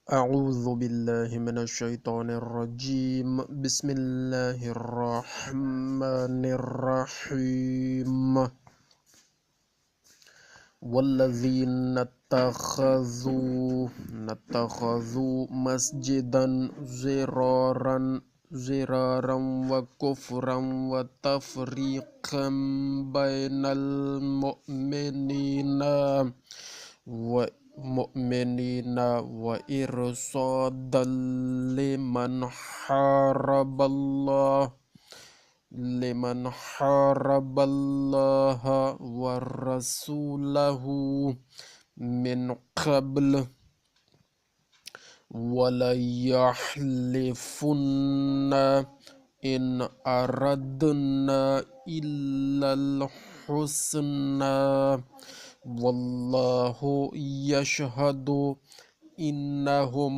اعوذ باللہ من الشیطان الرجیم بسم اللہ الرحمن الرحیم والذین اتخذوا مسجدا زرارا وکفرا وتفریقا بین المؤمنین وإرصادا لمن حارب اللہ ورسولہ من قبل وَلَيَحْلِفُنَّ إِنْ أَرَدْنَا إِلَّا الْحُسْنَى وَاللَّهُ يَشْهَدُ إِنَّهُمْ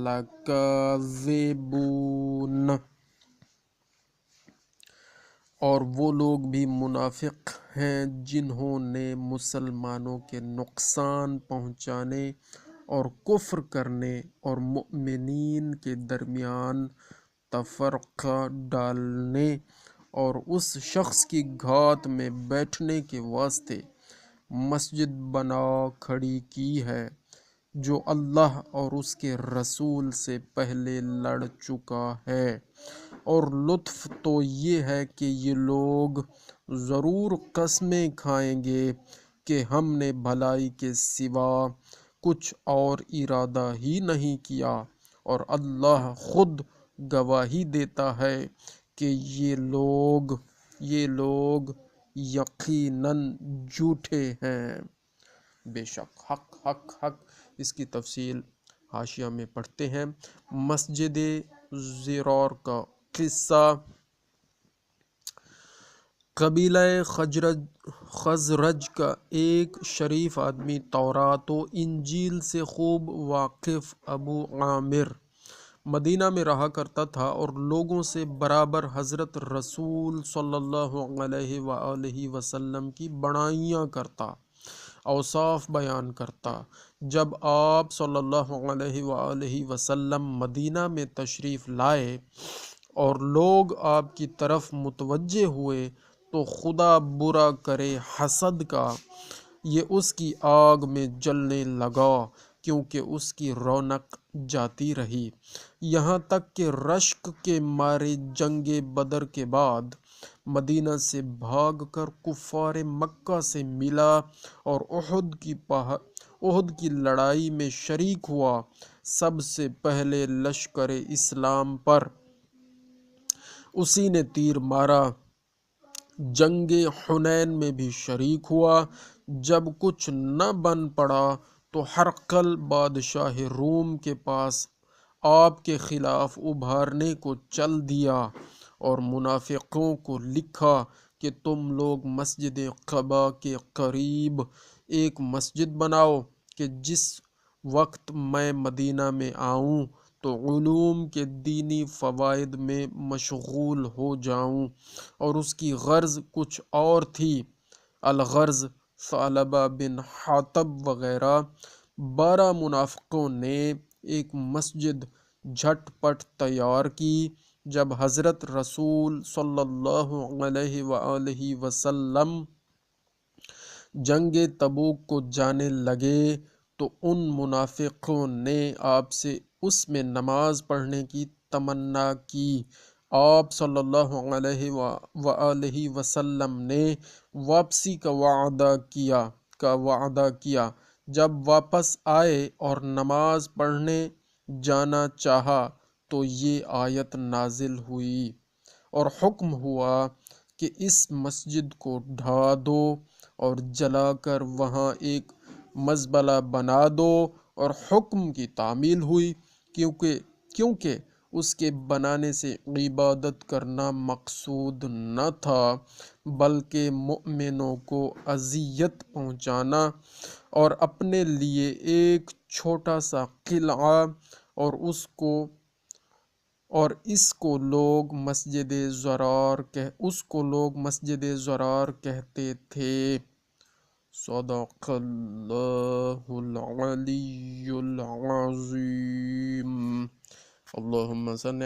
لَكَاذِبُونَ۔ اور وہ لوگ بھی منافق ہیں جنہوں نے مسلمانوں کے نقصان پہنچانے اور کفر کرنے اور مؤمنین کے درمیان تفرقہ ڈالنے اور اس شخص کی گھات میں بیٹھنے کے واسطے مسجد بنا کھڑی کی ہے جو اللہ اور اس کے رسول سے پہلے لڑ چکا ہے، اور لطف تو یہ ہے کہ یہ لوگ ضرور قسمیں کھائیں گے کہ ہم نے بھلائی کے سوا کچھ اور ارادہ ہی نہیں کیا، اور اللہ خود گواہی دیتا ہے کہ یہ لوگ یقیناً جھوٹے ہیں۔ بے شک حق اس کی تفصیل حاشیہ میں پڑھتے ہیں۔ مسجد زرار کا قصہ۔ قبیلہ خزرج کا ایک شریف آدمی تورات و انجیل سے خوب واقف ابو عامر مدینہ میں رہا کرتا تھا اور لوگوں سے برابر حضرت رسول صلی اللہ علیہ وآلہ وسلم کی بڑائیاں کرتا، اوصاف بیان کرتا۔ جب آپ صلی اللہ علیہ وآلہ وسلم مدینہ میں تشریف لائے اور لوگ آپ کی طرف متوجہ ہوئے تو خدا برا کرے حسد کا، یہ اس کی آگ میں جلنے لگا، کیونکہ اس کی رونق جاتی رہی، یہاں تک کہ رشک کے مارے جنگ بدر کے بعد مدینہ سے بھاگ کر کفار مکہ سے ملا اور احد کی لڑائی میں شریک ہوا۔ سب سے پہلے لشکر اسلام پر اسی نے تیر مارا۔ جنگ حنین میں بھی شریک ہوا۔ جب کچھ نہ بن پڑا تو ہرقل بادشاہ روم کے پاس آپ کے خلاف ابھارنے کو چل دیا اور منافقوں کو لکھا کہ تم لوگ مسجد قباء کے قریب ایک مسجد بناؤ کہ جس وقت میں مدینہ میں آؤں تو علوم کے دینی فوائد میں مشغول ہو جاؤں، اور اس کی غرض کچھ اور تھی۔ الغرض ثعلبہ بن حاتب وغیرہ 12 منافقوں نے ایک مسجد جھٹ پٹ تیار کی۔ جب حضرت رسول صلی اللہ علیہ وآلہ وسلم جنگ تبوک کو جانے لگے تو ان منافقوں نے آپ سے اس میں نماز پڑھنے کی تمنا کی۔ آپ صلی اللہ علیہ وآلہ وسلم نے واپسی کا وعدہ کیا۔ جب واپس آئے اور نماز پڑھنے جانا چاہا تو یہ آیت نازل ہوئی اور حکم ہوا کہ اس مسجد کو ڈھا دو اور جلا کر وہاں ایک مزبلہ بنا دو، اور حکم کی تعمیل ہوئی، کیونکہ اس کے بنانے سے عبادت کرنا مقصود نہ تھا بلکہ مؤمنوں کو اذیت پہنچانا، اور اپنے لیے ایک چھوٹا سا قلعہ، اور اس کو لوگ مسجد زرار کہتے تھے۔ صدق اللہ العلی العظیم۔ اللہم صلی